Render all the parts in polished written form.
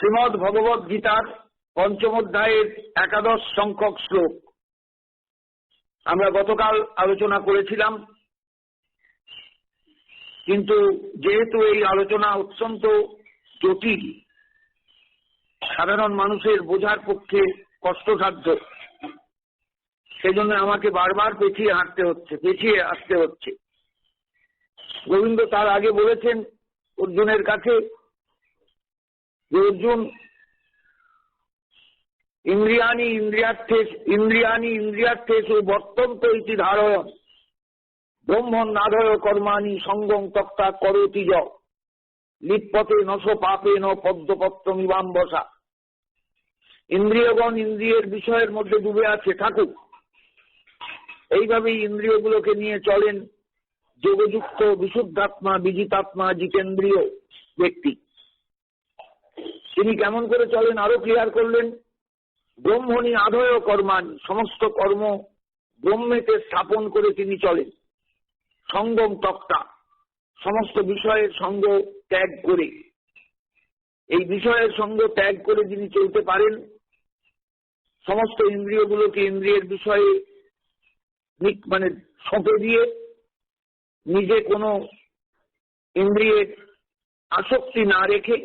শ্রীমদ্ ভগবদ গীতার পঞ্চম অধ্যায়ের 11 সংখ্যক শ্লোক আমরা গতকাল আলোচনা করেছিলাম, কিন্তু যেহেতু এই আলোচনা অত্যন্ত জটিল, সাধারণ মানুষের বোঝার পক্ষে কষ্টসাধ্য, সেজন্য আমাকে বারবার পেছিয়ে আসতে হচ্ছে। গোবিন্দ তার আগে বলেছেন অর্জুনের কাছে যে অর্জুন, ইন্দ্রিয়াণি ইন্দ্রিয়ার্থেষু বর্তন্ত ইতি ধারয়ন ব্রহ্মণ্যাদয় কর্মাণি সঙ্গং তক্তা করোতি য লিপ্পতে নশ পাপে ন পদ্মপত্রমিবাম্বসা। ইন্দ্রিয়গণ ইন্দ্রিয়ের বিষয়ের মধ্যে ডুবে আছে, থাকুক। এইভাবেই ইন্দ্রিয়গুলোকে নিয়ে চলেন যোগযুক্ত বিশুদ্ধাত্মা, বিজিতাত্মা, জিতেন্দ্রীয় ব্যক্তি। তিনি কেমন করে চলেন আরো ক্লিয়ার করলেন। ব্রহ্মণি আধয় কর্মাণি, সমস্ত কর্ম ব্রহ্মেতে স্থাপন করে তিনি চলেন। সঙ্গম তক্তা, সমস্ত বিষয়ের সঙ্গ ত্যাগ করে, এই বিষয়ের সঙ্গ ত্যাগ করে যিনি চলতে পারেন, সমস্ত ইন্দ্রিয়গুলোকে ইন্দ্রিয়ের বিষয়ে সঁপে দিয়ে নিজে কোনো ইন্দ্রিয়ের আসক্তি না রেখে,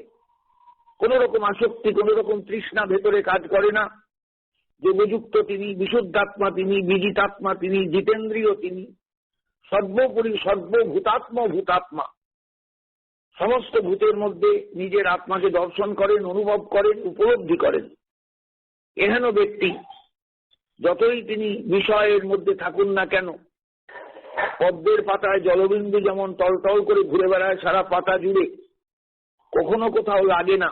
কোন রকম আসক্তি, কোন রকম তৃষ্ণা ভেতরে কাজ করে না। যোগযুক্ত তিনি, বিশুদ্ধাত্মা তিনি, বিজিতাত্মা তিনি, জিতেন্দ্রীয় তিনি, সর্বোপরি ভূতাত্মা, সমস্ত ভূতের মধ্যে নিজের আত্মাকে দর্শন করেন, অনুভব করেন, উপলব্ধি করেন। এহেন ব্যক্তি যতই তিনি বিষয়ের মধ্যে থাকুন না কেন, পদ্মের পাতায় জলবিন্দু যেমন টলটল করে ঘুরে বেড়ায় সারা পাতা জুড়ে, কখনো কোথাও লাগে না,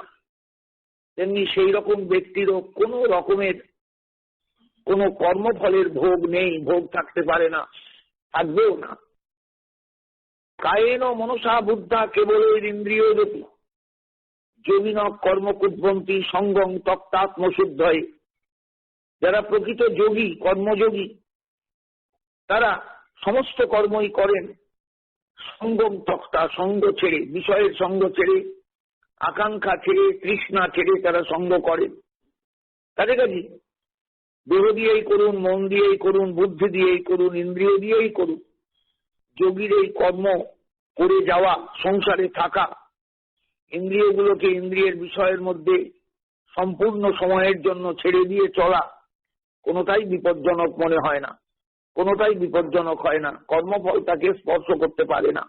তেমনি সেই রকম ব্যক্তিরও কোনো রকমের কোনো কর্মফলের ভোগ নেই, ভোগ থাকতে পারে না, থাকবেও না। কায়েন মনসা বুদ্ধা কেবল ইন্দ্রিয় জ্যোতি যোগিন কর্মকুদ্বন্তী সঙ্গং তক্তাত্মশুদ্ধয়ে। যারা প্রকৃত যোগী, কর্মযোগী, তারা সমস্ত কর্মই করেন সঙ্গম তক্তা, সঙ্গ ছেড়ে, বিষয়ের সঙ্গ ছেড়ে, আকাঙ্ক্ষা ছেড়ে, তৃষ্ণা ছেড়ে তারা সঙ্গ করেন। কাজে দেহ দিয়েই করুন, মন দিয়েই করুন, বুদ্ধি দিয়েই করুন, ইন্দ্রিয় দিয়েই করুন, যোগীর এই কর্ম করে যাওয়া, সংসারে থাকা, ইন্দ্রিয়গুলোকে ইন্দ্রিয়ের বিষয়ের মধ্যে সম্পূর্ণ সময়ের জন্য ছেড়ে দিয়ে চলা, কোনোটাই বিপজ্জনক মনে হয় না, কোনোটাই বিপজ্জনক হয় না, কর্মফল তাকে স্পর্শ করতে পারে না।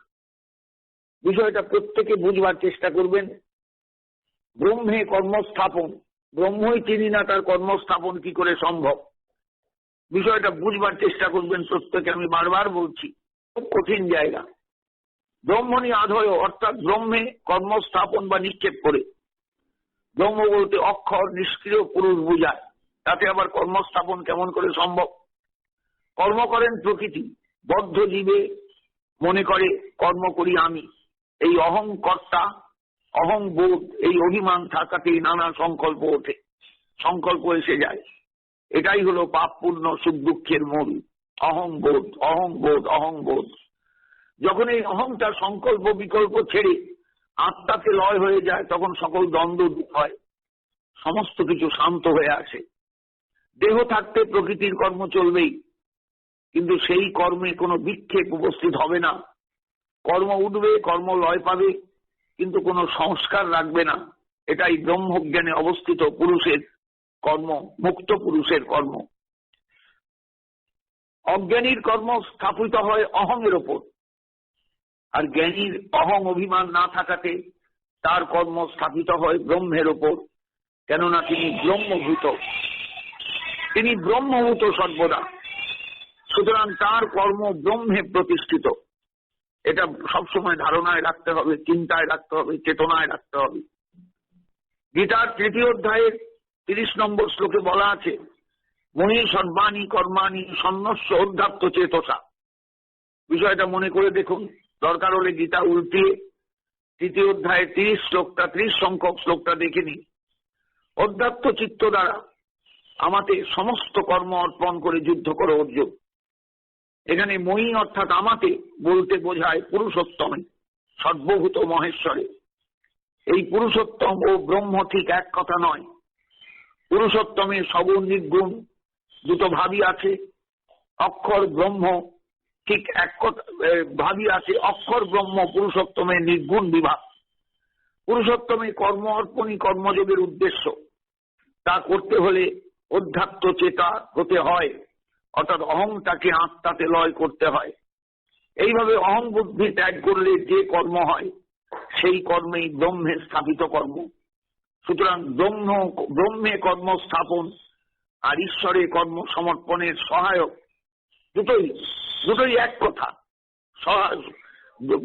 বিষয়টা প্রত্যেকে বুঝবার চেষ্টা করবেন। ব্রহ্মে কর্মস্থাপন, ব্রহ্মই চিনি না, তার কর্মস্থাপন কি করে সম্ভব? বিষয়টা বুঝবার চেষ্টা করবেন প্রত্যেকে। আমি বারবার বলছি, খুব কঠিন জায়গা। ব্রহ্মণি আধয়, অর্থাৎ ব্রহ্মে কর্মস্থাপন বা নিক্ষেপ করে। ব্রহ্ম বলতে অক্ষর, নিষ্ক্রিয় পুরুষ বোঝায়, তাতে আবার কর্মস্থাপন কেমন করে সম্ভব? কর্ম করেন প্রকৃতি, বদ্ধ জীবে মনে করে কর্ম করি আমি, এই অহংকর্তা, অহংবোধ, এই অভিমান থাকাতেই নানা সংকল্প ওঠে, সংকল্প এসে যায়। এটাই হলো পাপ পুণ্য সুখ দুঃখের মূল, অহংবোধ, অহংবোধ, অহংবোধ। যখন এই অহংটা সংকল্প বিকল্প ছেড়ে আত্মাতে লয় হয়ে যায়, তখন সকল দ্বন্দ্ব দূর হয়, সমস্ত কিছু শান্ত হয়ে আসে। দেহ থাকতে প্রকৃতির কর্ম চলবেই, কিন্তু সেই কর্মে কোনো বিক্ষেপ উপস্থিত হবে না। কর্ম উঠবে, কর্ম লয় পাবে, কিন্তু কোনো সংস্কার রাখবে না। এটাই ব্রহ্মজ্ঞানে অবস্থিত পুরুষের কর্ম, মুক্ত পুরুষের কর্ম। অজ্ঞানীর কর্ম স্থাপিত হয় অহংয়ের ওপর, আর জ্ঞানীর অহং অভিমান না থাকাতে তার কর্ম স্থাপিত হয় ব্রহ্মের ওপর, কেননা তিনি ব্রহ্মভূত, তিনি ব্রহ্মভূত সর্বদা। সুতরাং তার কর্ম ব্রহ্মে প্রতিষ্ঠিত। এটা সবসময় ধারণায় রাখতে হবে, চিন্তায় রাখতে হবে, চেতনায় রাখতে হবে। গীতার 3য় অধ্যায়ের 30 নম্বর শ্লোকে বলা আছে, মহি সর্বাণী কর্মাণি সন্ন্যস্য অধ্যাত্ম চেতসা। বিষয়টা মনে করে দেখুন, দরকার হলে গীতা উল্টিয়ে 3য় অধ্যায়ের 30 সংখ্যক শ্লোকটা দেখে নিন। অধ্যাত্ম চিত্ত দ্বারা আমাতে সমস্ত কর্ম অর্পণ করে যুদ্ধ করো অর্জুন। এখানে মহি অর্থাৎ আমাতে বলতে বোঝায় পুরুষোত্তমে, সর্বভূত মহেশ্বরে। এই পুরুষোত্তম ও ব্রহ্ম ঠিক এক কথা নয়। পুরুষোত্তমে সগুণ নির্গুণ দুটো ভাবই আছে, অক্ষর ব্রহ্ম ঠিক এক কথা ভাবই আছে। অক্ষর ব্রহ্ম পুরুষোত্তমে নির্গুণ বিভাগ। পুরুষোত্তমে কর্ম অর্পণই কর্মযোগের উদ্দেশ্য। তা করতে হলে অধ্যাত্ম চেতা হতে হয়, অর্থাৎ অহংটাকে আত্মাতে লয় করতে হয়। এইভাবে অহং বুদ্ধি ত্যাগ করলে যে কর্ম হয় সেই কর্মেই ব্রহ্মে স্থাপিত কর্ম। সুতরাং ব্রহ্মে কর্ম স্থাপন আর ঈশ্বরে কর্ম সমর্পণের সহায়ক, দুটোই এক কথা।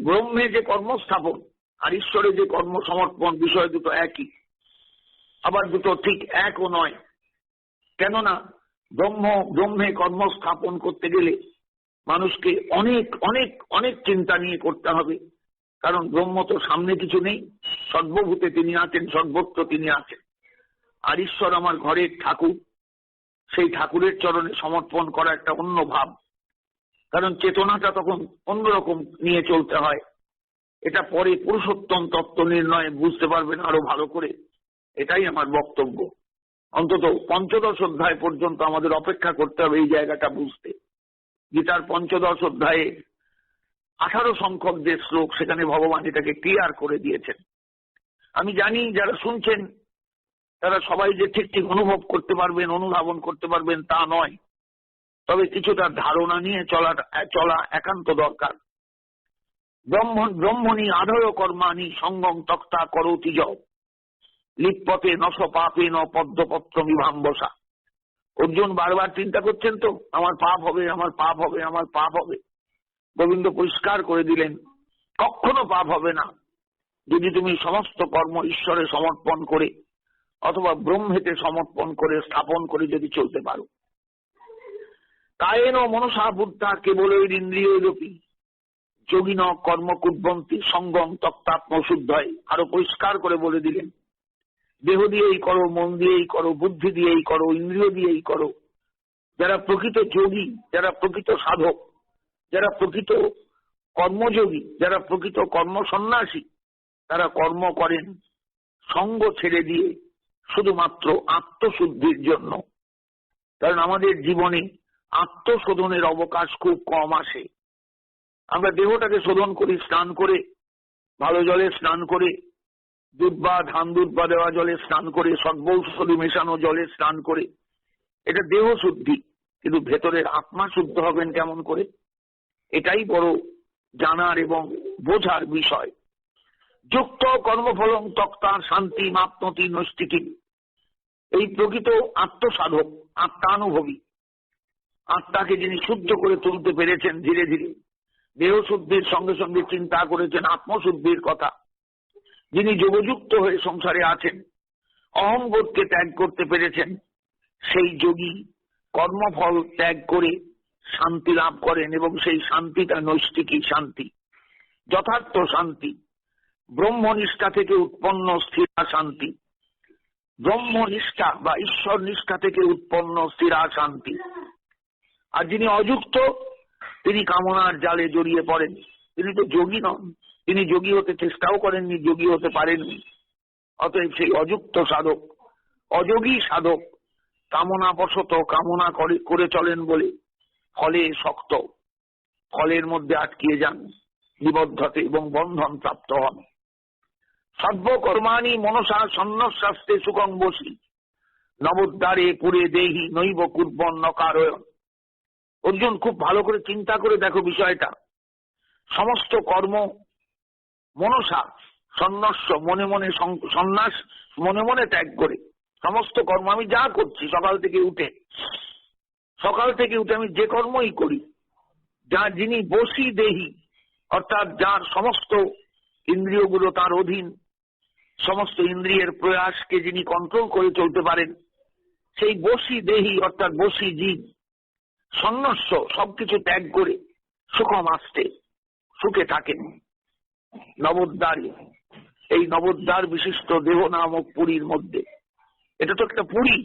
ব্রহ্মে যে কর্মস্থাপন আর ঈশ্বরে যে কর্ম সমর্পণ, বিষয় দুটো একই, আবার দুটো ঠিক একও নয়। কেননা ব্রহ্মে কর্মস্থাপন করতে গেলে মানুষকে অনেক অনেক অনেক চিন্তা নিয়ে করতে হবে। কারণ ব্রহ্ম তো সামনে কিছু নেই, সর্বভূতে তিনি আছেন, সর্বত্র তিনি আছেন। আর ঈশ্বর আমার ঘরের ঠাকুর, সেই ঠাকুরের চরণে সমর্পণ করা একটা অন্য ভাব। কারণ চেতনাটা তখন অন্যরকম নিয়ে চলতে হয়। এটা পরে পুরুষোত্তম তত্ত্ব নির্ণয়ে বুঝতে পারবেন আরো ভালো করে। এটাই আমার বক্তব্য। অন্তত পঞ্চদশ অধ্যায় পর্যন্ত আমাদের অপেক্ষা করতে হবে এই জায়গাটা বুঝতে। গীতার পঞ্চদশ অধ্যায়ে 18 সংখ্যক যে শ্লোক, সেখানে ভগবান এটাকে ক্লিয়ার করে দিয়েছেন। আমি জানি যারা শুনছেন তারা সবাই যে ঠিক ঠিক অনুভব করতে পারবেন, অনুধাবন করতে পারবেন তা নয়, তবে কিছুটা ধারণা নিয়ে চলা একান্ত দরকার। ব্রহ্মণি আধয় কর্মাণি সঙ্গম তক্তা করোতি য লিপ্পতে নশ পাপে ন পদ্মপত্র বিভাম্বসা। অর্জুন বারবার চিন্তা করছেন তো, আমার পাপ হবে, আমার পাপ হবে, আমার পাপ হবে। গোবিন্দ পরিষ্কার করে দিলেন, কখনো পাপ হবে না যদি তুমি সমস্ত কর্ম ঈশ্বরে সমর্পণ করে অথবা ব্রহ্মেতে সমর্পণ করে স্থাপন করে যদি চলতে পারো। কায়েন মনসা বুদ্ধা কেবল ইন্দ্রিয়রূপী যোগিন কর্ম কুর্বন্তি সঙ্গম তক্তাত্ম শুদ্ধয়। আরো পরিষ্কার করে বলে দিলেন, দেহ দিয়েই করো, মন দিয়েই করো, বুদ্ধি দিয়েই করো, ইন্দ্রিয় দিয়েই করো। যারা প্রকৃত যোগী, যারা প্রকৃত সাধক, যারা প্রকৃত কর্মযোগী, যারা প্রকৃত কর্ম সন্ন্যাসী, তারা কর্ম করেন সঙ্গ ছেড়ে দিয়ে শুধুমাত্র আত্মশুদ্ধির জন্য। কারণ আমাদের জীবনে আত্মশোধনের অবকাশ খুব কম আসে। আমরা দেহটাকে শোধন করি স্নান করে, ভালো জলে স্নান করে, দুধ বা ধান দুধ বা দেওয়া জলে স্নান করে, সর্বৌষধি মেশানো জলে স্নান করে, এটা দেহ শুদ্ধি। কিন্তু ভেতরের আত্মা শুদ্ধ হবেন কেমন করে? এটাই বড় জানার এবং বোঝার বিষয়। যুক্ত কর্মফলং তক্তা শান্তি মাপনতি নৈষ্ঠিকী। এই প্রকৃত আত্মসাধক, আত্মানুভবী, আত্মাকে যিনি শুদ্ধ করে তুলতে পেরেছেন ধীরে ধীরে, দেহ শুদ্ধির সঙ্গে সঙ্গে চিন্তা করেছেন আত্মশুদ্ধির কথা, যিনি যোগযুক্ত হয়ে সংসারে আছেন, অহংবোধকে ত্যাগ করতে পেরেছেন, সেই যোগী কর্মফল ত্যাগ করে শান্তি লাভ করেন। এবং সেই শান্তিটা নৈষ্ঠিকী শান্তি, যথার্থ শান্তি, ব্রহ্মনিষ্ঠা থেকে উৎপন্ন স্থিরা শান্তি, ব্রহ্মনিষ্ঠা বা ঈশ্বর নিষ্ঠা থেকে উৎপন্ন স্থিরা শান্তি। আর যিনি অযুক্ত, তিনি কামনার জালে জড়িয়ে পড়েন। তিনি তো যোগী নন, তিনি যোগী হতে চেষ্টাও করেননি, যোগী হতে পারেননি। অতএব সেই অযুক্ত সাধক, অযোগী সাধক কামনাবশত কামনা করে চলেন বলে ফলে শক্ত, ফলের মধ্যে আটকিয়ে যান, নিবদ্ধতে এবং বন্ধন প্রাপ্ত হন। সর্বকর্মাণি মনসা সন্ন্যাস্তে সুখং বসি নবোদ্ধারে পুরে দেহি নৈব কুর্বন নকারয়ন। অর্জুন, খুব ভালো করে চিন্তা করে দেখো বিষয়টা। সমস্ত কর্ম মনসা সন্ন্যাস, মনে মনে সন্ন্যাস, মনে মনে ত্যাগ করে সমস্ত কর্ম, আমি যা করছি সকাল থেকে উঠে আমি যে কর্মই করি, যিনি বসি দেহি, অর্থাৎ যার সমস্ত ইন্দ্রিয়গুলো তার অধীন, সমস্ত ইন্দ্রিয়ের প্রয়াসকে যিনি কন্ট্রোল করে চলতে পারেন, সেই বসি দেহি অর্থাৎ বসি জীব সন্ন্যাস্য সবকিছু ত্যাগ করে সুখম আসতে সুখে থাকেন। নবোদ্ধারে, এই নবোদ্ধার বিশিষ্ট দেহ নামক পুরীর মধ্যে, এটা তো একটা পুরী,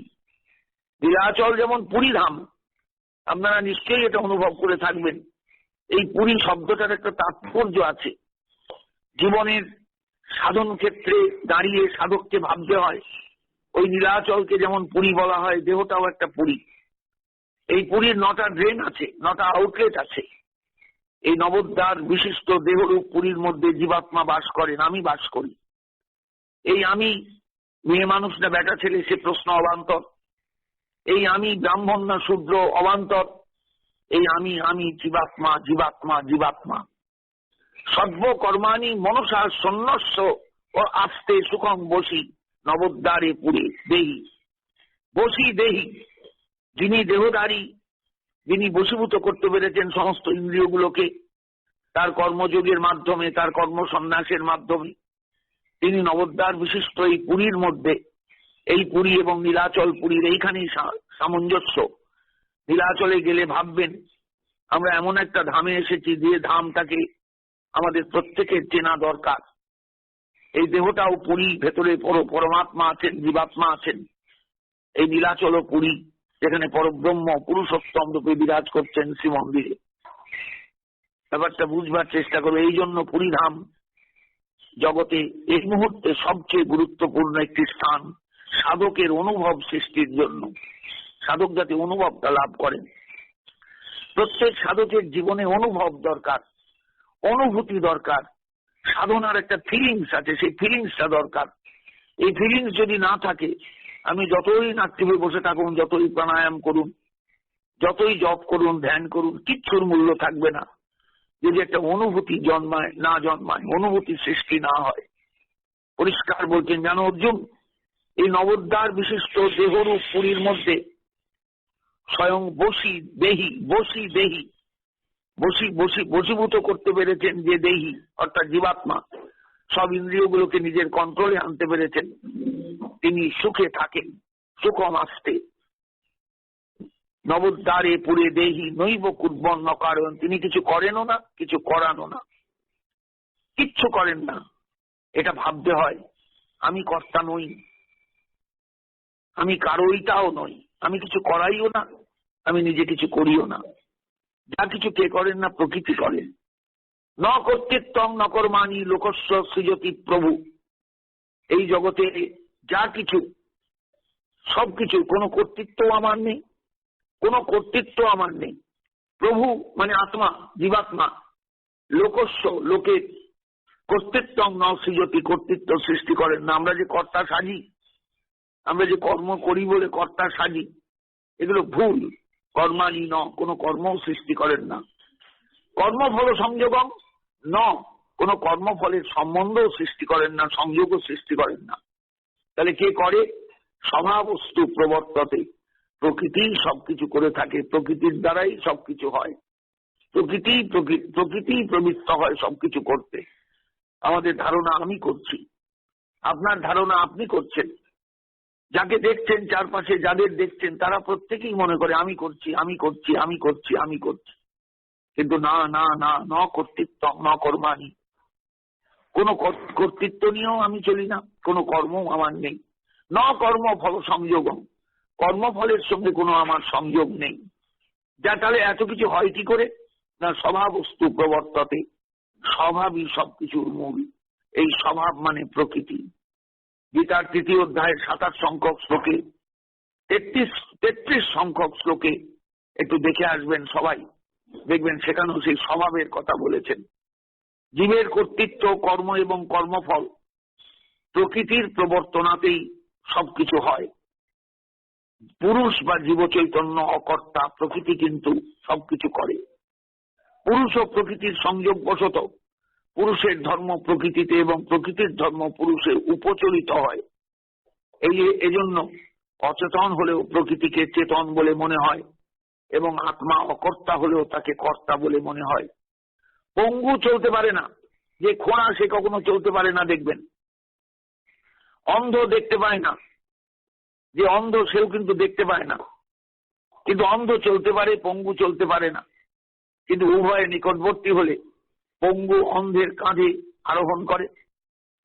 নীলাচল যেমন পুরী ধাম, আপনারা নিশ্চয়ই এটা অনুভব করে থাকবেন। এই পুরী শব্দটার একটা তাৎপর্য আছে। জীবনের সাধন ক্ষেত্রে দাঁড়িয়ে সাধককে ভাবতে হয়, ওই নীলাচলকে যেমন পুরী বলা হয়, দেহটাও একটা পুরী। এই পুরীর 9টা ড্রেন আছে, 9টা আউটলেট আছে। এই নবোদ্বার বিশিষ্ট দেহরূপ পুরীর মধ্যে জীবাত্মা বাস করেন, আমি বাস করি। এই আমি মেয়ে মানুষ না বেটা ছেলে, সে প্রশ্ন অবান্তর। এই আমি ব্রাহ্মণ না শূদ্র, অবান্তর। এই আমি জীবাত্মা, জীবাত্মা, জীবাত্মা। সর্বকর্মাণি মনসা সন্ন্যস্য ও আস্তে সুখং বসি নবোদ্বারে পুরে দেহি। বসি দেহি, যিনি দেহধারী, যিনি বশীভূত করতে পেরেছেন সমস্ত ইন্দ্রিয়গুলোকে তার কর্মযোগের মাধ্যমে, তার কর্মসন্ন্যাসের মাধ্যমে, তিনি নবোদ্বার বিশিষ্ট এই পুরীর মধ্যে, এই পুরী এবং নীলাচল পুরীর এইখানেই সামঞ্জস্য। নীলাচলে গেলে ভাববেন আমরা এমন একটা ধামে এসেছি যে ধামটাকে আমাদের প্রত্যেকের চেনা দরকার। এই দেহটাও পুরী, ভেতরে পরমাত্মা আছেন, জীবাত্মা আছেন। এই নীলাচল পুরী, যেখানে পরব্রহ্ম পুরুষোত্তম রূপে বিরাজ করছেন শ্রীমন্দিরে। ব্যাপারটা বুঝবার চেষ্টা করবে। এই জন্য পুরী ধাম জগতে এই মুহূর্তে সবচেয়ে গুরুত্বপূর্ণ একটি স্থান, সাধকের অনুভব সৃষ্টির জন্য। সাধক যাতে অনুভবটা লাভ করেন। প্রত্যেক সাধকের জীবনে অনুভব দরকার, অনুভূতি দরকার। সাধনার একটা ফিলিংস আছে, সেই ফিলিংসটা দরকার। এই ফিলিংস যদি না থাকে, আমি যতই নাট্যে বসে থাকুন, যতই প্রাণায়াম করুন, যতই জপ করুন, ধ্যান করুন, কিচ্ছুর মূল্য থাকবে না যদি একটা অনুভূতি জন্মায়, অনুভূতি সৃষ্টি না হয়। পরিষ্কার বলছেন, জানো অর্জুন, এই নবোদ্বার বিশিষ্ট দেহরূপ পুরীর মধ্যে স্বয়ং বশীভূত করতে পেরেছেন যে দেহি, অর্থাৎ জীবাত্মা, সব ইন্দ্রিয়গুলোকে নিজের কন্ট্রোলে আনতে পেরেছেন। তিনি সুখে থাকেন, সুখম আসতে নবোদ্বারে পুরে দেহি নৈব কুর্বন ন কারণ। তিনি কিছু করেনও না, কিছু করানো না, কিচ্ছু করেন না। এটা ভাবতে হয়, আমি কর্তা নই, আমি কারোইটাও নই, আমি কিছু করাইও না, আমি নিজে কিছু করিও না। যা কিছু কে করেন না, প্রকৃতি করেন। ন কর্তৃত্বং ন কর্মাণি লোকস্য সৃজতি প্রভু। এই জগতে যা কিছু, সবকিছু, কোনো কর্তৃত্ব আমার নেই, কোনো কর্তৃত্ব আমার নেই। প্রভু মানে আত্মা, জীবাত্মা। লোকস্য, লোকের। কর্তৃত্বং ন সৃজতি, কর্তৃত্ব সৃষ্টি করেন না। আমরা যে কর্তা সাজি, আমরা যে কর্ম করি বলে কর্তা সাজি, এগুলো ভুল। কর্মাণি ন, কোনো কর্মও সৃষ্টি করেন না। কর্মফল সংযোগম ন, কোন কর্মফলের সম্বন্ধও সৃষ্টি করেন না, সংযোগও সৃষ্টি করেন না। তাহলে কে করে? স্বভাবস্তু প্রবর্ততে, প্রকৃতি সবকিছু করে থাকে, প্রকৃতির দ্বারাই সবকিছু হয়, প্রকৃতি প্রবৃত্ত হয় সবকিছু করতে। আমাদের ধারণা আমি করছি, আপনার ধারণা আপনি করছেন, যাকে দেখছেন চারপাশে, যাদের দেখছেন তারা প্রত্যেকেই মনে করে আমি করছি, আমি করছি, আমি করছি, আমি করছি। কিন্তু না না না, ন কর্তৃত্ব ন কর্মাণি, কোন কর্তৃত্ব নিয়েও আমি চলি না, কোনো কর্মও আমার নেই। ন কর্ম ফল সংযোগম, কর্মফলের সঙ্গে কোনো আমার সংযোগ নেই। যা তাহলে এত কিছু হয় কি করে? না স্বভাবস্তু প্রবর্ততে, স্বভাবই সবকিছুর মূল। এই স্বভাব মানে প্রকৃতি। গীতার 3য় অধ্যায়ের 27 সংখ্যক শ্লোকে, 33 সংখ্যক শ্লোকে একটু দেখে আসবেন সবাই, দেখবেন সেখানেও সেই স্বভাবের কথা বলেছেন। জীবের কর্তৃত্ব, কর্ম এবং কর্মফল প্রকৃতির প্রবর্তনাতেই সবকিছু হয়। পুরুষ বা জীব চৈতন্য অকর্তা, প্রকৃতি কিন্তু সবকিছু করে। পুরুষ ও প্রকৃতির সংযোগ বশত পুরুষের ধর্ম প্রকৃতিতে এবং প্রকৃতির ধর্ম পুরুষে উপচলিত হয়। এজন্য অচেতন হলেও প্রকৃতিকে চেতন বলে মনে হয় এবং আত্মা অকর্তা হলেও তাকে কর্তা বলে মনে হয়। পঙ্গু চলতে পারে না, যে খোঁড়া সে কখনো চলতে পারে না, দেখবেন। অন্ধ দেখতে পায় না, যে অন্ধ সেও কিন্তু দেখতে পায় না। কিন্তু অন্ধ চলতে পারে, পঙ্গু চলতে পারে না। কিন্তু উভয় নিকটবর্তী হলে পঙ্গু অন্ধের কাঁধে আরোহণ করে,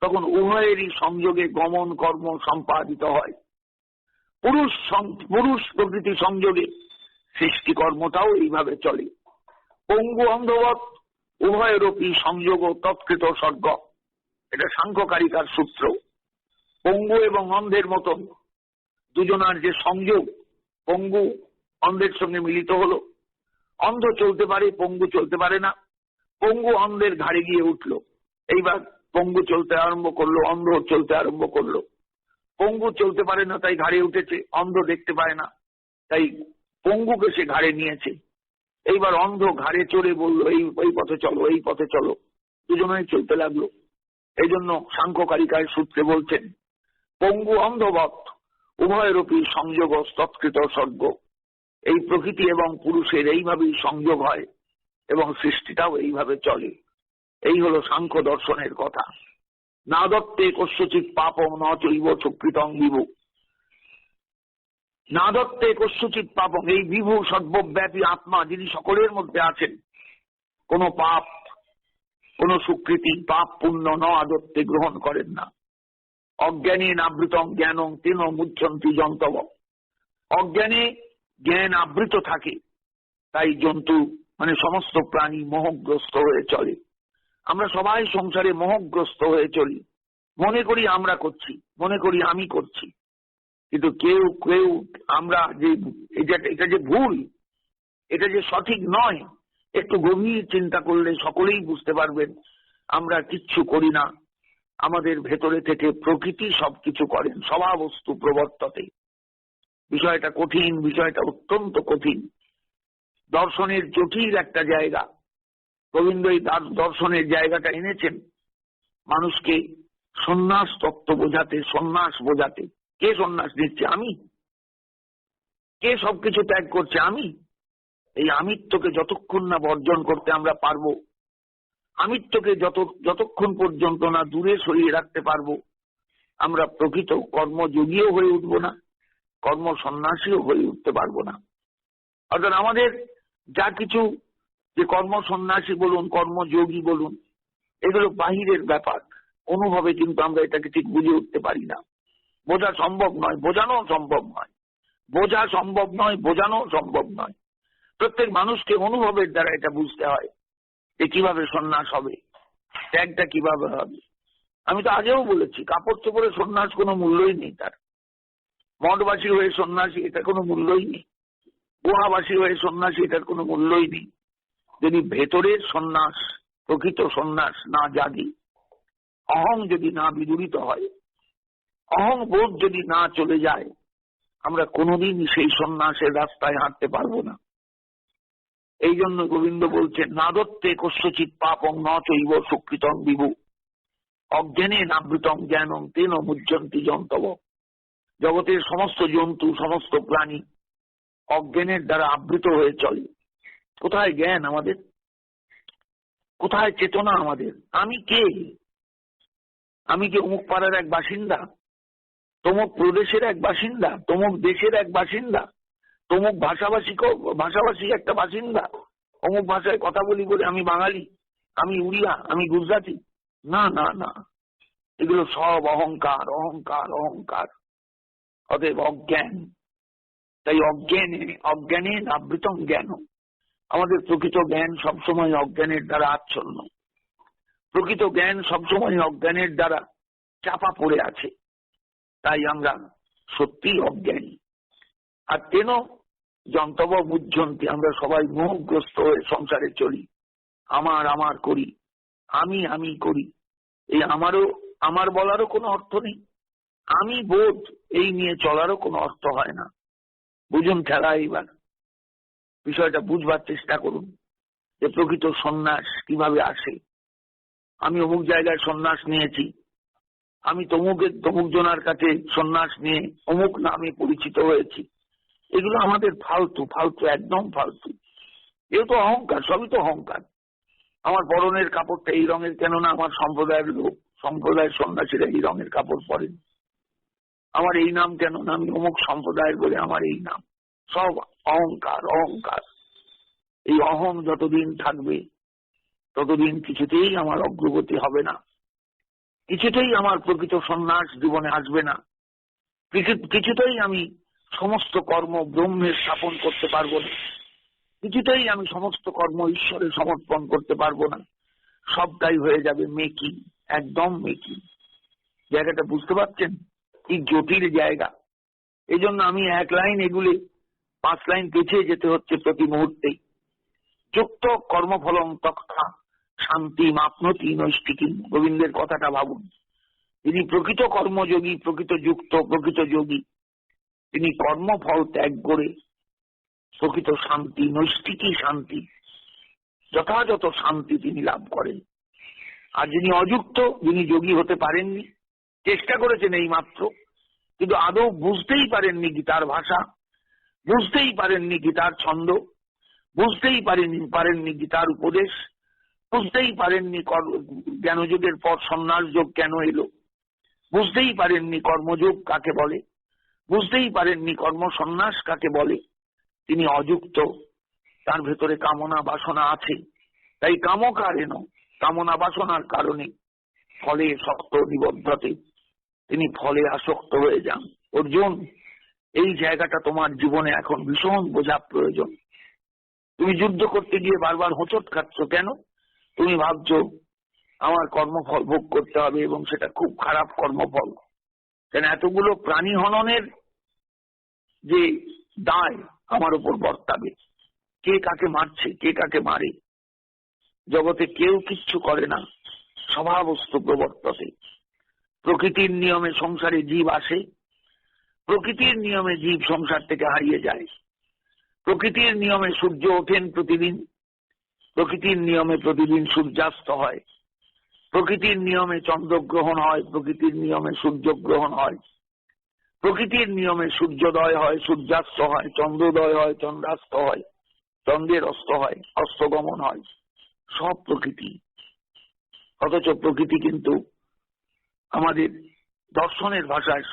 তখন উভয়েরই সংযোগে গমন কর্ম সম্পাদিত হয়। পুরুষ প্রকৃতি সংযোগে সৃষ্টিকর্মটাও এইভাবে চলে। পঙ্গু অন্ধবৎ উভয়েরূপী সংযোগ তৎকৃত স্বর্গ। এটা সাংখ্যকারিকার সূত্র। পঙ্গু এবং অন্ধের মতন দুজনার যে সংযোগ, পঙ্গু অন্ধের সঙ্গে মিলিত হলো। অন্ধ চলতে পারে, পঙ্গু চলতে পারে না। পঙ্গু অন্ধের ঘাড়ে গিয়ে উঠলো। এইবার পঙ্গু চলতে আরম্ভ করলো, অন্ধ চলতে আরম্ভ করলো। পঙ্গু চলতে পারে না তাই ঘাড়ে উঠেছে, অন্ধ দেখতে পায় না তাই পঙ্গুকে সে ঘাড়ে নিয়েছে। এইবার অন্ধ ঘাড়ে চড়ে বললো, এই পথে চলো, এই পথে চলো। দুজনেই চলতে লাগলো। এই জন্য সাংখ্যকারিকায় সূত্রে বলছেন, পঙ্গু অন্ধবৎ উভয়েরূপী সংযোগ তৎকৃত স্বর্গ। এই প্রকৃতি এবং পুরুষের এইভাবেই সংযোগ হয় এবং সৃষ্টিটাও এইভাবে চলে। এই হলো সাংখ্য দর্শনের কথা। না দত্তে কস্যচিৎ পাপম ন চৈব সুকৃতং বিভু। না দত্তে কস্যচিৎ পাপম, এই বিভু সর্বব্যাপী আত্মা যিনি সকলের মধ্যে আছেন, কোন পাপ, কোন সুকৃতি, পাপ পুণ্য ন আদত্তে গ্রহণ করেন না। অজ্ঞানে নাবৃতং জ্ঞানং তেন মুচ্ছন্তি জন্তব। অজ্ঞানে জ্ঞান আবৃত থাকে, তাই জন্তু মানে সমস্ত প্রাণী মোহগ্রস্ত হয়ে চলে। আমরা সবাই সংসারে মোহগ্রস্ত হয়ে চলি। মনে করি আমরা করছি, মনে করি আমি করছি, কিন্তু কেউ কেউ আমরা যে এটা যে ভুল, এটা যে সঠিক নয়, একটু গভীর চিন্তা করলে সকলেই বুঝতে পারবেন আমরা কিচ্ছু করি না। আমাদের ভেতরে থেকে প্রকৃতি সবকিছু করেন, স্বভাবস্তু প্রবর্ততে। বিষয়টা কঠিন, বিষয়টা অত্যন্ত কঠিন, দর্শনের জটিল একটা জায়গা। গোবিন্দ এই দর্শনের জায়গাটা এনেছেন মানুষকে সন্ন্যাস তত্ত্ব বোঝাতে, সন্ন্যাস বোঝাতে। কে সন্ন্যাস নিচ্ছে? আমি। কে সবকিছু ত্যাগ করছে? আমি। এই আমিত্বকে যতক্ষণ না বর্জন করতে আমরা পারবো, আমিত্বকে যতক্ষণ পর্যন্ত না দূরে সরিয়ে রাখতে পারবো, আমরা প্রকৃত কর্মযোগীও হয়ে উঠবো না, কর্ম সন্ন্যাসীও হয়ে উঠতে পারবো না। অর্থাৎ আমাদের যা কিছু, যে কর্ম সন্ন্যাসী বলুন, কর্মযোগী বলুন, এগুলো বাহিরের ব্যাপার। অনুভবে কিন্তু আমরা এটাকে ঠিক বুঝে উঠতে পারি না। বোঝা সম্ভব নয়, বোঝানো সম্ভব নয়। বোঝা সম্ভব নয়, বোঝানো সম্ভব নয়। প্রত্যেক মানুষকে অনুভবের দ্বারা এটা বুঝতে হয় যে কিভাবে সন্ন্যাস হবে, ত্যাগটা কিভাবে হবে। আমি তো আগেও বলেছি, কাপড় চোপড়ে সন্ন্যাস কোনো মূল্যই নেই তার। মঠবাসী হয়ে সন্ন্যাসী, এটা কোনো মূল্যই নেই। গুহাবাসী হয়ে সন্ন্যাসী, এটার কোনো মূল্যই নেই। যদি ভেতরের সন্ন্যাস, প্রকৃত সন্ন্যাস না জাগে, অহং যদি না বিদূরিত হয়, অহং বোধ যদি না চলে যায়, আমরা কোনোদিন সেই সন্ন্যাসের রাস্তায় হাঁটতে পারবো না। এই জন্য গোবিন্দ বলছেন, না দত্তে কস্যচিৎ পাপং ন চৈব সুকৃতং বিভু। অজ্ঞানে নাবৃতং জ্ঞানং তেন মুচ্ছন্তি জন্তব। জগতের সমস্ত জন্তু, সমস্ত প্রাণী অজ্ঞানের দ্বারা আবৃত হয়ে চলে। কোথায় জ্ঞান আমাদের? কোথায় চেতনা আমাদের? আমি কে? আমি কি অমুক পাড়ার এক বাসিন্দা, তমুক প্রদেশের এক বাসিন্দা, তমুক দেশের এক বাসিন্দা, তমুক ভাষাভাষী একটা বাসিন্দা, অমুক ভাষায় কথা বলি বলে আমি বাঙালি, আমি উড়িয়া, আমি গুজরাটি? না না না, এগুলো সব অহংকার, অহংকার, অহংকার। অতএব অজ্ঞান। তাই অজ্ঞানে আবৃতং জ্ঞান। আমাদের প্রকৃত জ্ঞান সবসময় অজ্ঞানের দ্বারা আচ্ছন্ন। প্রকৃত জ্ঞান সবসময় অজ্ঞানের দ্বারা চাপা পড়ে আছে। তাই আমরা সত্যি অজ্ঞানী। আর তেন জন্তব মুচ্ছন্তি, আমরা সবাই মোহগ্রস্ত হয়ে সংসারে চলি। আমার আমার করি, আমি করি। এই আমার বলারও কোনো অর্থ নেই। আমি বোধ এই নিয়ে চলারও কোনো অর্থ হয় না। বুঝুন খেলা। এইবার বিষয়টা বুঝবার চেষ্টা করুন যে প্রকৃত সন্ন্যাস কিভাবে আসে। আমি অমুক জায়গায় সন্ন্যাস নিয়েছি, আমি তমুক জনার কাছে সন্ন্যাস নিয়ে অমুক নামে পরিচিত হয়েছি। এগুলো আমাদের ফালতু, একদম ফালতু। এও তো অহংকার, সবই তো অহংকার। আমার পরনের কাপড়টা এই রঙের, কেননা আমার সম্প্রদায়ের লোক, সম্প্রদায়ের সন্ন্যাসীরা এই রঙের কাপড় পরেন। আমার এই নাম কেননা আমি অমুক সম্প্রদায়ের বলে আমার এই নাম। সব অহংকার, অহংকার। এই অহং যতদিন থাকবে ততদিন কিছুতেই আমার অগ্রগতি হবে না, কিছুতেই আমার প্রকৃত সন্ন্যাস জীবনে আসবে না, কিছুতেই আমি সমস্ত কর্ম ব্রহ্মে স্থাপন করতে পারবো না, কিছুতেই আমি সমস্ত কর্ম ঈশ্বরে সমর্পণ করতে পারবো না। সবটাই হয়ে যাবে মেকি, একদম মেকি। জায়গাটা বুঝতে পারছেন কি জটিল জায়গা? এই জন্য আমি এক লাইন এগুলি 5 লাইন পেছিয়ে যেতে হচ্ছে প্রতি মুহূর্তেই। যুক্ত কর্মফলং তক্তা শান্তি মাপনতি নৈষ্ঠিকী। গোবিন্দের কথাটা ভাবুন, তিনি প্রকৃত কর্মযোগী, প্রকৃত যুক্ত, প্রকৃত যোগী। তিনি কর্মফল ত্যাগ করে প্রকৃত শান্তি, নৈষ্ঠিকী শান্তি, যথাযথ শান্তি তিনি লাভ করেন। আর যিনি অযুক্ত, যিনি যোগী হতে পারেননি, চেষ্টা করেছেন এই মাত্র, কিন্তু আদৌ বুঝতেই পারেননি গীতার ভাষা, বুঝতেই পারেননি গীতার ছন্দ, বুঝতেই পারেননি গীতার উপদেশ, বুঝতেই পারেননি জ্ঞানযোগের পর সন্ন্যাস যোগ কেন এলো, বুঝতেই পারেননি কর্মযোগ কাকে বলে, বুঝতেই পারেননি কর্ম সন্ন্যাস কাকে বলে। তিনি অযুক্ত, তার ভেতরে কামনা বাসনা আছে, তাই কামকারেণ, কামনা বাসনার কারণে ফলে শক্ত নিবদ্ধতে তিনি ফলে আসক্ত হয়ে যান। অর্জুন, এই জায়গাটা তোমার জীবনে এখন ভীষণ বোঝা প্রয়োজন। তুমি যুদ্ধ করতে গিয়ে বারবার হোঁচট খাচ্ছ কেন? তুমি ভাবছো আমার কর্মফল ভোগ করতে হবে, এবং সেটা খুব খারাপ কর্মফল। কেন এতগুলো প্রাণী হননের যে দায় আমার উপর বর্তাবে, কে কাকে মারছে, কে কাকে মারে, জগতে কেউ কিচ্ছু করে না, স্বভাবস্তু প্রবর্ততে। প্রকৃতির নিয়মে সংসারে জীব আসে, প্রকৃতির নিয়মে জীব সংসার থেকে হারিয়ে যায়। প্রকৃতির নিয়মে সূর্য ওঠেন প্রতিদিন, প্রকৃতির নিয়মে প্রতিদিন সূর্যাস্ত হয়, প্রকৃতির নিয়মে চন্দ্রগ্রহণ হয়, প্রকৃতির নিয়মে সূর্যগ্রহণ হয়, প্রকৃতির নিয়মে সূর্যোদয় হয়, সূর্যাস্ত হয়, চন্দ্রোদয় হয়, চন্দ্রাস্ত হয়, চন্দ্রের অস্ত হয়, অস্তগমন হয়, সব প্রকৃতি। অথচ প্রকৃতি কিন্তু আমাদের দর্শনের ভাষায়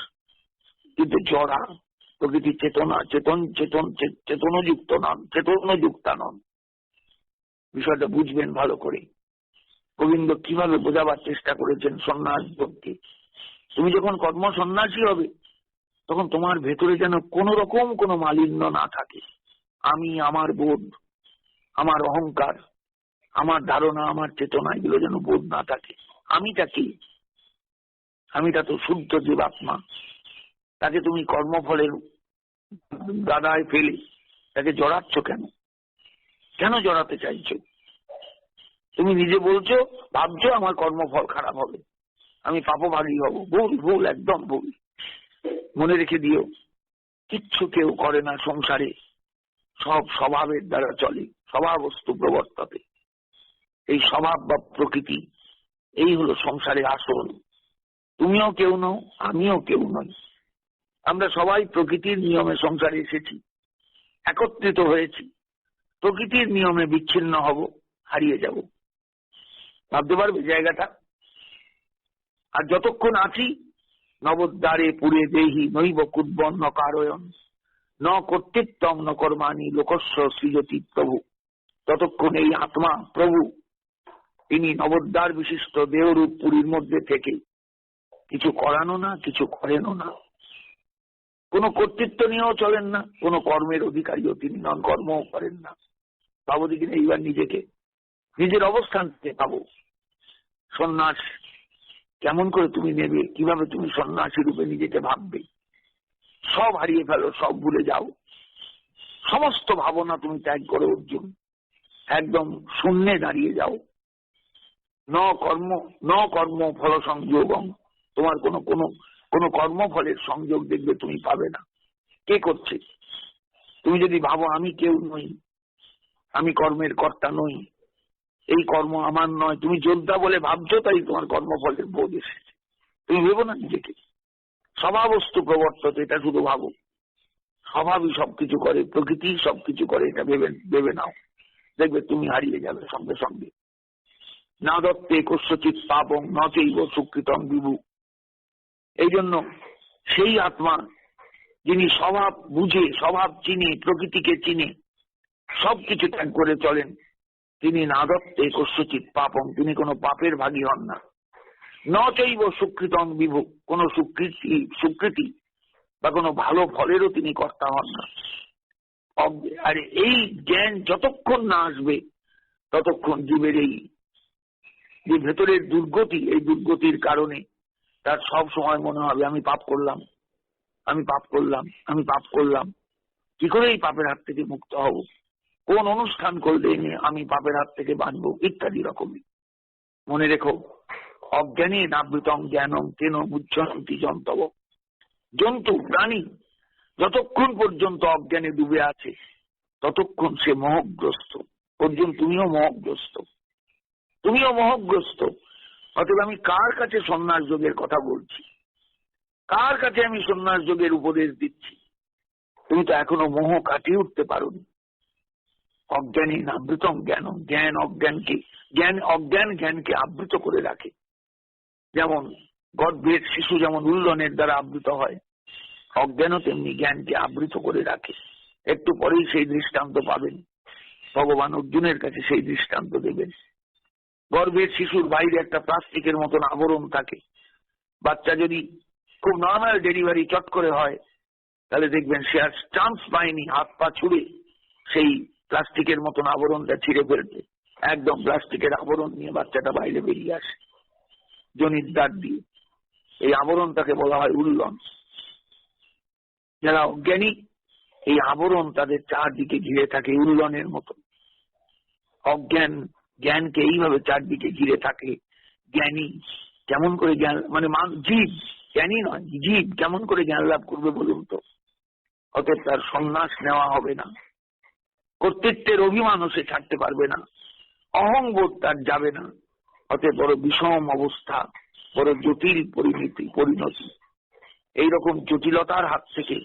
কিন্তু জড়া। প্রকৃতি চেতনা, চেতনযুক্ত নন, চেতনযুক্তা নন। বিষয়টা বুঝবেন ভালো করে। গোবিন্দ কিভাবে বোঝাবার চেষ্টা করেছেন সন্ন্যাস যোগকে। তুমি যখন কর্ম সন্ন্যাসী হবে, তখন তোমার ভেতরে যেন কোন রকম কোনো মালিন্য না থাকে। আমি, আমার বোধ, আমার অহংকার, আমার ধারণা, আমার চেতনা, এগুলো যেন বোধ না থাকে। আমিটা কি? আমিটা তো শুদ্ধ জীবাত্মা। তাকে তুমি কর্মফলের দাদায় ফেলে তাকে জড়াচ্ছ কেন? কেন জড়াতে চাইছো? তুমি নিজে বলছো, ভাবছো আমার কর্মফল খারাপ হবে, আমি পাপভাগী হব। ভুল, ভুল, একদম ভুল। মনে রেখে দিও, কিচ্ছু কেউ করে না সংসারে, সব স্বভাবের দ্বারা চলে, স্বভাবস্তু প্রবর্ততে। এই স্বভাব বা প্রকৃতি, এই হলো সংসারের আসল। তুমিও কেউ নও, আমিও কেউ নই। আমরা সবাই প্রকৃতির নিয়মে সংসারে এসেছি, একত্রিত হয়েছি। প্রকৃতির নিয়মে বিচ্ছিন্ন হব, হারিয়ে যাব। ভাবতে পারবে জায়গাটা? আর যতক্ষণ আছি, নবদ্বারে পুরে দেহি নৈব কুদ্বন ন কারয়ন ন কর্তৃত্বম ন কর্মাণি লোকস্য সৃজতি প্রভু। ততক্ষণ এই আত্মা প্রভু, তিনি নবদ্বার বিশিষ্ট দেহরূপ পুরীর মধ্যে থেকে কিছু করানো না, কিছু করেনও না, কোনো কর্তৃত্ব নিয়েও চলেন না, কোনো কর্মের অধিকারীও তিনি নন, কর্মও করেন না। ভাবো দেখিনি এইবার নিজেকে, নিজের অবস্থান থেকে ভাবো। সন্ন্যাস কেমন করে তুমি নেবে, কিভাবে তুমি সন্ন্যাসী রূপে নিজেকে ভাববে? সব হারিয়ে ফেলো, সব ভুলে যাও, সমস্ত ভাবনা তুমি ত্যাগ করো অর্জুন, একদম শূন্যে দাঁড়িয়ে যাও। ন কর্ম ফল সংযোগম, তোমার কোনো কোনো কোনো কর্মফলের সংযোগ দেখবে তুমি পাবে না। কে করছে? তুমি যদি ভাবো আমি কেউ নই, আমি কর্মের কর্তা নই, এই কর্ম আমার নয়, তুমি যোদ্ধা বলে ভাবছো, তাই তোমার কর্মফলের বোধ এসেছে। তুমি ভেবো না নিজেকে। স্বভাবস্তু প্রবর্তত, এটা শুধু ভাবো। স্বভাবই সবকিছু করে, প্রকৃতি সবকিছু করে, এটা ভেবে নাও, দেখবে তুমি হারিয়ে যাবে সঙ্গে সঙ্গে। না দত্তে কস্যচিৎ পাপং ন চৈব সুকৃতং বিভু। এই জন্য সেই আত্মা যিনি স্বভাব বুঝে, স্বভাব চিনে, প্রকৃতিকে চিনে, সবকিছু ত্যাগ করে চলেন, তিনি না দত্তে কস্যচিৎ পাপং, তিনি কোনো পাপের ভাগী হন না। ন চৈব সুকৃতং বিভু, কোন সুকৃতি বা কোনো ভালো ফলেরও তিনি কর্তা হন না। আর এই জ্ঞান যতক্ষণ না আসবে, ততক্ষণ জীবের এই যে ভেতরের দুর্গতি, এই দুর্গতির কারণে তার সব সময় মনে হবে আমি পাপ করলাম, আমি পাপ করলাম, আমি পাপ করলাম, কি করে এই পাপের হাত থেকে মুক্ত হব, কোন অনুষ্ঠান করলে আমি পাপের হাত থেকে বাঁচবো, ইত্যাদি রকমই। মনে রেখো, অজ্ঞানী নাবৃতং জ্ঞানং কেন মুচ্ছন্তি জন্তব। জন্তু প্রাণী যতক্ষণ পর্যন্ত অজ্ঞানে ডুবে আছে ততক্ষণ সে মোহগ্রস্ত। অর্জুন, তুমিও মোহগ্রস্ত, তুমিও মোহগ্রস্ত। অতএব আমি কার কাছে সন্ন্যাস যোগের কথা বলছি, কার কাছে আমি সন্ন্যাস যোগের উপদেশ দিচ্ছি? তুমি তো এখনো মোহ কাটিয়ে উঠতে পারোনি। অজ্ঞানী আবৃতম জ্ঞান, জ্ঞান অজ্ঞানকে, অজ্ঞান জ্ঞানকে আবৃত করে রাখে। যেমন গর্ভের শিশু যেমন উল্লনের দ্বারা আবৃত হয়, অজ্ঞানও তেমনি জ্ঞানকে আবৃত করে রাখে। একটু পরেই সেই দৃষ্টান্ত পাবেন, ভগবান অর্জুনের কাছে সেই দৃষ্টান্ত দেবেন। গর্ভের শিশুর বাইরে একটা প্লাস্টিকের মতন আবরণ থাকে। বাচ্চা যদি খুব নর্মাল ডেলিভারি চট করে হয়, তাহলে দেখবেন সে আর চান্স পায়নি হাত পা ছুড়ে সেই প্লাস্টিকের মতন আবরণটা ছিঁড়ে ফেলতে। একদম প্লাস্টিকের আবরণ নিয়ে বাচ্চাটা বাইরে বেরিয়ে আসে জনির দ্বার দিয়ে। এই আবরণটাকে বলা হয় উল্লন। যারা অজ্ঞানী, এই আবরণ তাদের চারদিকে ঘিরে থাকে উল্লনের মতো। অজ্ঞান জ্ঞানকে এইভাবে চারদিকে ঘিরে থাকে। জ্ঞানী কেমন করে জ্ঞান, মানে জীব, জ্ঞানী নয়, জীব কেমন করে জ্ঞান লাভ করবে বলুন তো? অতএব তার সন্ন্যাস নেওয়া হবে না, কর্তৃত্বের অভিমানও সে ছাড়তে পারবে না, অহংবোধ তার যাবে না। অতএব বড় বিষম অবস্থা, বড় জটিল পরিণতি। এইরকম জটিলতার হাত থেকে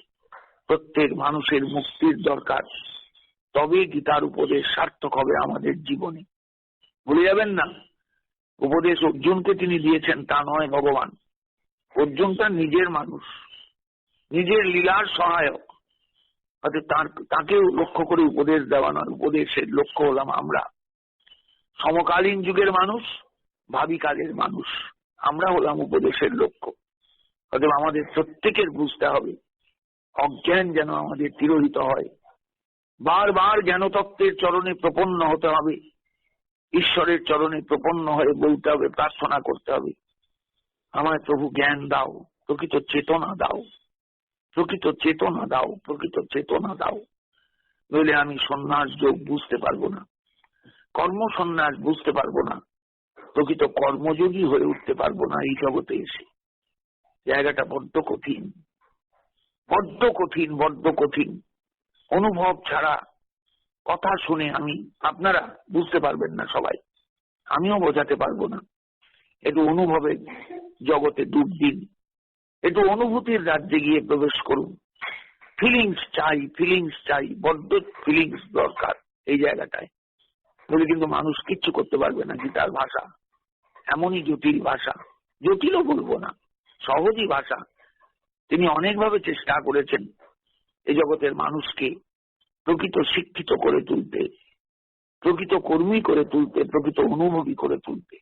প্রত্যেক মানুষের মুক্তির দরকার। তবে গীতার উপদেশ সার্থক হবে আমাদের জীবনে। ভুলে যাবেন না, উপদেশ অর্জুনকে তিনি দিয়েছেন তা নয় ভগবান। অর্জুন তার নিজের মানুষ, নিজের লীলার সহায়ক। অর্থাৎ তাকেও লক্ষ্য করে উপদেশ দেওয়া নয়, উপদেশের লক্ষ্য হলাম আমরা। সমকালীন যুগের মানুষ, ভাবি কালের মানুষ, আমরা হলাম উপদেশের লক্ষ্য। অতএব আমাদের প্রত্যেকের বুঝতে হবে, অজ্ঞান যেন আমাদের তিরোহিত হয়। বারবার জ্ঞানতত্ত্বের চরণে প্রপন্ন হতে হবে, ঈশ্বরের চরণে প্রপন্ন হয়ে বলতে হবে, প্রার্থনা করতে হবে, আমায় প্রভু জ্ঞান দাও, প্রকৃত চেতনা দাও, প্রকৃত চেতনা দাও, প্রকৃত চেতনা দাও। নইলে আমি সন্ন্যাস যোগ বুঝতে পারবো না, কর্ম সন্ন্যাস বুঝতে পারবো না, প্রকৃত কর্মযোগী হয়ে উঠতে পারবো না। এই জগতে এসে জায়গাটা বড্ড কঠিন, বড্ড কঠিন, বড্ড কঠিন। অনুভব ছাড়া, কথা শুনে আপনারা বুঝতে পারবেন না সবাই, আমিও বোঝাতে পারবো না। একটু অনুভবের জগতে ডুব দিন, একটু অনুভূতির রাজ্যে গিয়ে প্রবেশ করুন। ফিলিংস চাই, ফিলিংস চাই, বড্ড ফিলিংস দরকার এই জায়গাটায়। বলে কিন্তু মানুষ কিচ্ছু করতে পারবে না। গীতার ভাষা এমনই জটিল ভাষা, জটিলও বলবো না, সহজই ভাষা। তিনি অনেকভাবে চেষ্টা করেছেন এই জগতের মানুষকে প্রকৃত শিক্ষিত করে তুলতে, প্রকৃত কর্মী করে তুলতে, প্রকৃত অনুভবী করে তুলতে।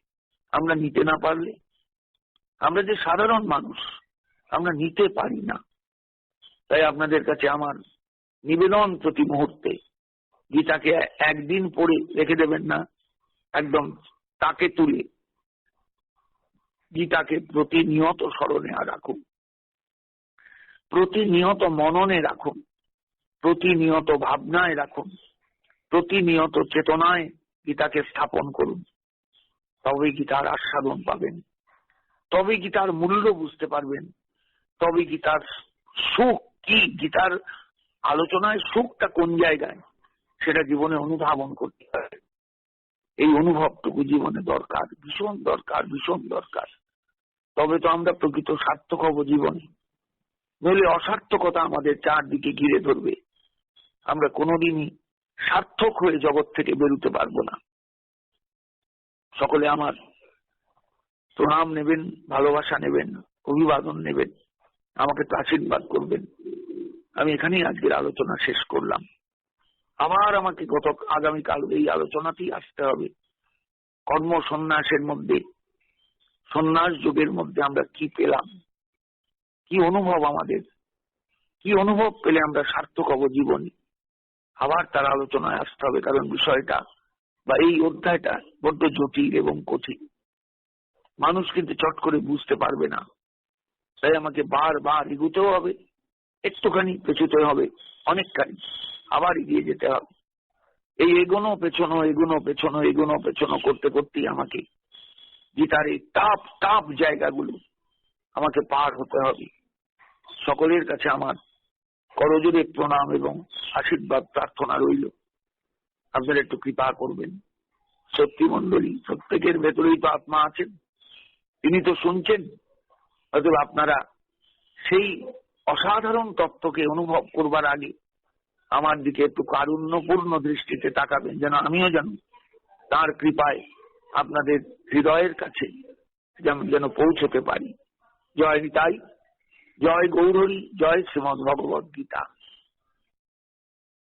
আমরা নিতে না পারলে, আমরা যে সাধারণ মানুষ, আমরা নিতে পারি না। তাই আপনাদের কাছে আমার নিবেদন, প্রতি মুহূর্তে গীতাকে একদিন পড়ে রেখে দেবেন না, একদম তাকে তুলে গীতাকে প্রতিনিয়ত স্মরণে রাখুন, প্রতিনিয়ত মননে রাখুন, প্রতিনিয়ত ভাবনায় রাখুন, প্রতিনিয়ত চেতনায় গীতাকে স্থাপন করুন। তবে গীতার আস্বাদন পাবেন, তবে গীতার মূল্য বুঝতে পারবেন, তবে গীতার সুখ কি, গীতার আলোচনায় সুখটা কোন জায়গায়, সেটা জীবনে অনুধাবন করতে হবে। এই অনুভবটুকু জীবনে দরকার, ভীষণ দরকার, ভীষণ দরকার। তবে তো আমরা প্রকৃত সার্থক হব জীবনে। নইলে অসার্থকতা আমাদের চারদিকে ঘিরে ধরবে, আমরা কোনোদিনই সার্থক হয়ে জগৎ থেকে বেরোতে পারবো না। সকলে আমার প্রণাম নেবেন, ভালোবাসা নেবেন, অভিবাদন নেবেন, আমাকে তো আশীর্বাদ করবেন। আমি এখানেই আজকের আলোচনা শেষ করলাম। আবার আমাকে আগামীকাল এই আলোচনাতেই আসতে হবে। কর্ম সন্ন্যাসের মধ্যে, সন্ন্যাস যুগের মধ্যে আমরা কি পেলাম, কি অনুভব আমাদের, কি অনুভব পেলে আমরা সার্থক হব জীবনে, আবার তার আলোচনায় আসতে হবে। কারণ বিষয়টা বা এই অধ্যায়টা বড্ড জটিল এবং কঠিন। মানুষ কিন্তু চট করে বুঝতে পারবে না। তাই আমাকে বারবার এগোতেও হবে, একটুখানি পেছুতে হবে, অনেকখানি আবার এগিয়ে যেতে হবে। এই এগোনো পেছনো এগোনো পেছনো এগোনো পেছনো করতে করতেই আমাকে গীতার এই টাফ টাফ জায়গাগুলো আমাকে পার হতে হবে। সকলের কাছে আমার করজোড়ে প্রণাম এবং আশীর্বাদ প্রার্থনা রইল, আপনারা একটু কৃপা করবেন। সত্যি মণ্ডলী, প্রত্যেকের ভেতরেই তো আত্মা আছেন, তিনি তো শুনছেন। হয়তো আপনারা সেই অসাধারণ তত্ত্বকে অনুভব করবার আগে আমার দিকে একটু কারুণ্যপূর্ণ দৃষ্টিতে তাকাবেন, যেন আমিও যেন তার কৃপায় আপনাদের হৃদয়ের কাছে যেন পৌঁছতে পারি। জয় নিতাই, জয় গৌরহরি, জয় শ্রীমদ্ ভগবদ্ গীতা।